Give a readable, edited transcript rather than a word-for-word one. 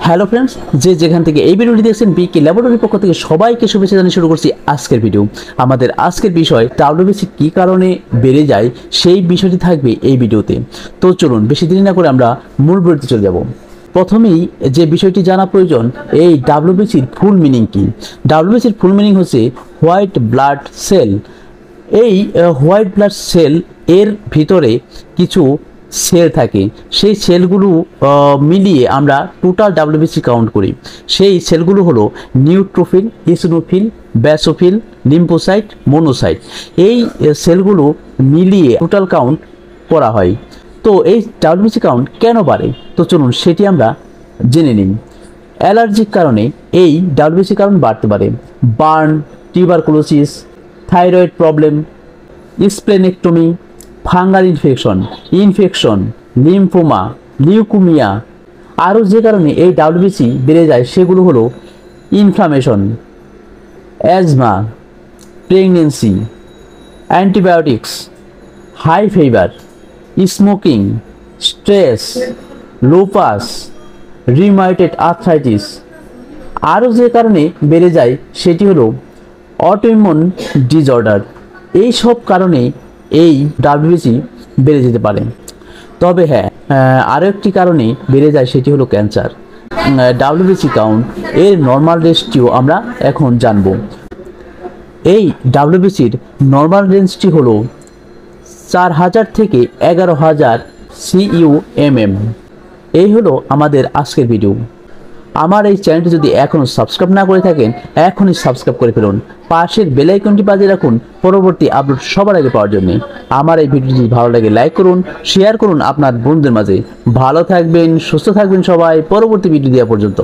Hello friends, যে যেখান থেকে এই ভিডিওটি দেখছেন বিকে ল্যাবরেটরির পক্ষ থেকে সবাইকে শুভেচ্ছা জানিয়ে শুরু করছি আজকের ভিডিও। আমাদের আজকের বিষয় ডাব্লিউবিসি কী কারণে বেড়ে যায় সেই বিষয়টি থাকবে এই ভিডিওতে। তো চলুন বেশি দেরি না করে আমরা মূল ভিডিওতে চলে যাব। প্রথমেই যে বিষয়টি জানা প্রয়োজন, এই ডাব্লিউবিসির ফুল মিনিং কী। ডাব্লিউবিসির ফুল মিনিং হচ্ছে হোয়াইট ব্লাড সেল। এই হোয়াইট ব্লাড সেল এর ভিতরে কিছু সেল থাকে, সেই সেলগুলো মিলিয়ে আমরা টোটাল ডাব্লিউবিসি কাউন্ট করি। সেই সেলগুলো হলো নিউট্রোফিল, ইসোনোফিল, ব্যাসোফিল, লিম্ফোসাইট, মোনোসাইট। এই সেলগুলো মিলিয়ে টোটাল কাউন্ট করা হয়। তো এই ডাব্লিউবিসি কাউন্ট কেন বাড়ে, তো চলুন সেটি আমরা জেনে নিই। অ্যালার্জির কারণে এই ডাব্লিউবিসি কাউন্ট বাড়তে পারে। Burn, tuberculosis, thyroid problem, splenectomy, fungal infection, lymphoma, leukaemia. আরও যে কারণে এই ডাব্লিউবিসি বেড়ে যায় সেগুলো হলো inflammation, asthma, pregnancy, antibiotics, high fever, smoking, stress, lupus, rheumatoid arthritis. আরও যে কারণে বেড়ে যায় সেটি হলো অটোইমিউন ডিসঅর্ডার। এই সব কারণে এই ডাব্লিউবিসি বেড়ে যেতে পারে। তবে হ্যাঁ, আরও একটি কারণে বেড়ে যায় সেটি হলো ক্যান্সার। ডাব্লিউবিসি কাউন্ট এর নর্মাল রেঞ্জটিও আমরা এখন জানব। এই ডাব্লিউবিসির নর্মাল রেঞ্জটি হলো 4000 থেকে 11000 CUMM। এই হলো আমাদের আজকের ভিডিও। আমার এই চ্যানেলটি যদি এখনও সাবস্ক্রাইব না করে থাকেন, এখনই সাবস্ক্রাইব করে ফেলুন। পাশের বেল আইকনটি বাজিয়ে রাখুন পরবর্তী আপলোড সবার আগে পাওয়ার জন্য। আমার এই ভিডিওটি ভালো লাগে লাইক করুন, শেয়ার করুন আপনার বন্ধুদের মাঝে। ভালো থাকবেন, সুস্থ থাকবেন সবাই, পরবর্তী ভিডিও দেওয়া পর্যন্ত।